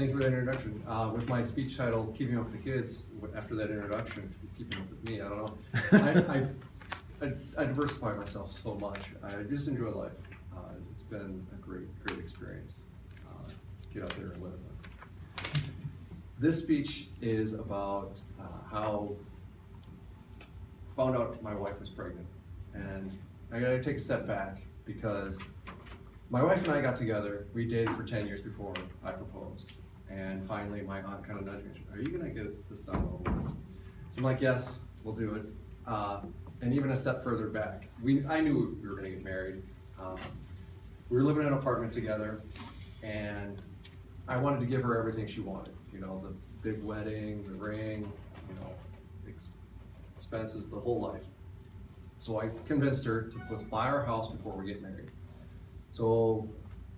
Thank you for that introduction. With my speech title, Keeping Up with the Kids, after that introduction, keeping up with me, I don't know. I diversify myself so much. I just enjoy life. It's been a great experience. Get out there and live. This speech is about how I found out my wife was pregnant. And I gotta take a step back because my wife and I got together. We dated for 10 years before I proposed. And finally, my aunt kind of nudged me. Are you gonna get this done over with? So I'm like, yes, we'll do it. And even a step further back, I knew we were gonna get married. We were living in an apartment together, and I wanted to give her everything she wanted. You know, the big wedding, the ring, you know, expenses, the whole life. So I convinced her to let's buy our house before we get married. So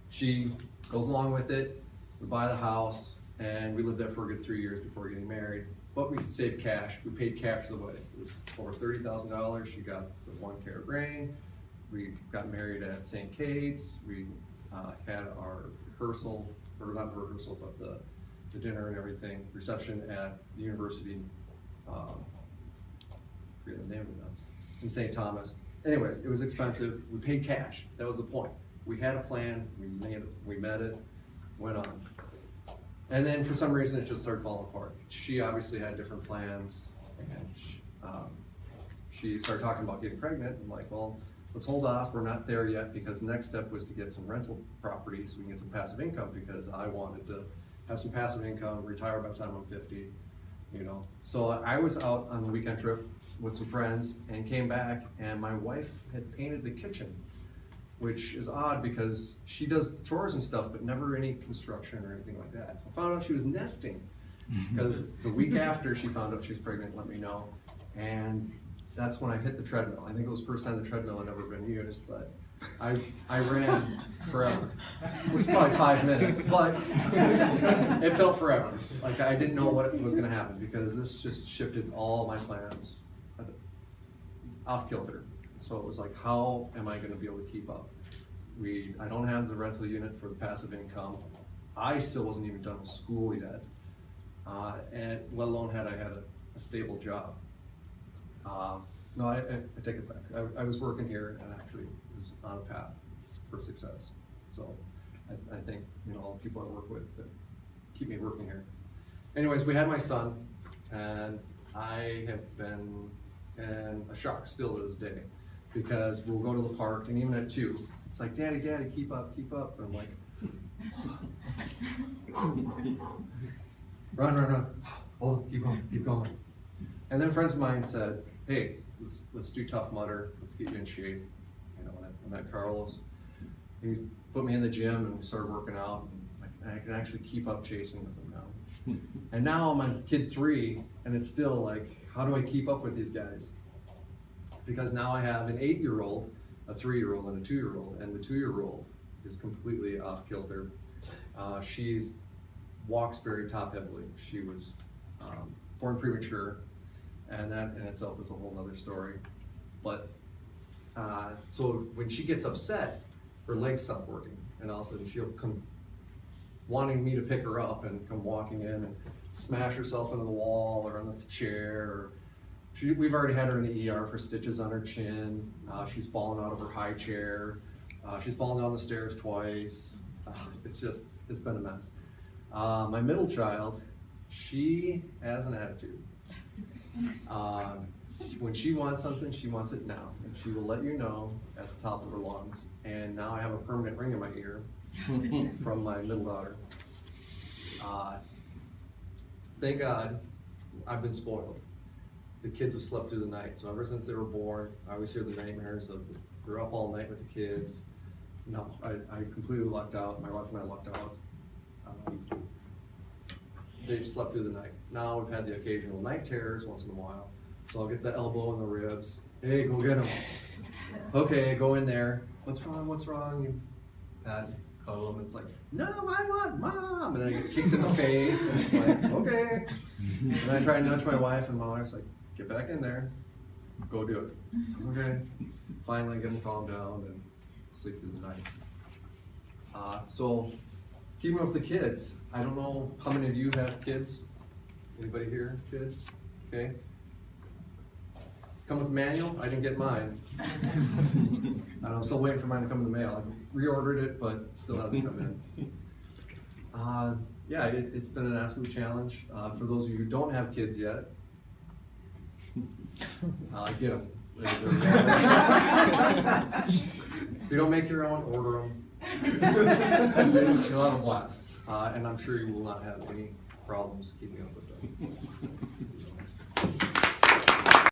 she goes along with it. We buy the house, and we lived there for a good 3 years before getting married. But we saved cash. We paid cash for the wedding. It was over $30,000. She got the 1 carat ring. We got married at St. Kate's. We had our rehearsal, or not the rehearsal, but the dinner and everything, reception at the university. I forget the name of it now. In St. Thomas. Anyways, it was expensive. We paid cash. That was the point. We had a plan. We met it. Went on. And then for some reason it just started falling apart. She obviously had different plans, and she started talking about getting pregnant. I'm like, well, let's hold off. We're not there yet, because the next step was to get some rental property so we can get some passive income, because I wanted to have some passive income, retire by the time I'm 50, you know. So I was out on a weekend trip with some friends and came back, and my wife had painted the kitchen, which is odd because she does chores and stuff, but never any construction or anything like that. So I found out she was nesting, because the week after she found out she was pregnant, let me know. And that's when I hit the treadmill. I think it was the first time the treadmill had ever been used, but I ran forever. It was probably 5 minutes, but it felt forever. Like I didn't know what was gonna happen, because this just shifted all my plans off kilter. So it was like, how am I gonna be able to keep up? I don't have the rental unit for the passive income. I still wasn't even done with school yet, and let alone had I had a stable job. No, I take it back. I was working here and actually was on a path for success. So I think, you know, all the people I work with that keep me working here. Anyways, we had my son, and I have been in a shock still to this day, because we'll go to the park, and even at 2, it's like, Daddy, keep up. And I'm like, run. Oh, keep going. And then friends of mine said, hey, let's do Tough Mudder. Let's get you in shape. You know, I met Carlos. He put me in the gym, and we started working out. And I can actually keep up chasing with him now. And now I'm on kid 3, and it's still like, how do I keep up with these guys? Because now I have an 8-year-old, a 3-year-old, and a 2-year-old, and the 2-year-old is completely off kilter. She walks very top heavily. She was born premature, and that in itself is a whole other story. But so when she gets upset, her legs stop working, and all of a sudden she'll come wanting me to pick her up and come walking in and smash herself into the wall or on the chair. Or we've already had her in the ER for stitches on her chin. She's fallen out of her high chair. She's fallen down the stairs twice. It's been a mess. My middle child, she has an attitude. When she wants something, she wants it now, and she will let you know at the top of her lungs. And now I have a permanent ring in my ear from my middle daughter. Thank God I've been spoiled. The kids have slept through the night, so ever since they were born, I always hear the nightmares of they're up all night with the kids. No, I completely lucked out. My wife and I lucked out. They've slept through the night. Now we've had the occasional night terrors once in a while, so I'll get the elbow in the ribs. Hey, go get him. Okay, go in there. What's wrong? You pat, cuddle him. It's like, no, I want mom. And then I get kicked in the face, and it's like, okay. And I try and nudge my wife, and my wife's like, get back in there. Go do it. Okay. Finally get him calmed down and sleep through the night. So keeping up with the kids. I don't know how many of you have kids. Anybody here, kids? Okay. Come with manual? I didn't get mine. I'm still waiting for mine to come in the mail. I've reordered it, but still hasn't come in. Yeah, it's been an absolute challenge. For those of you who don't have kids yet, get them. If you don't make your own, order them. You'll have a blast. And I'm sure you will not have any problems keeping up with them.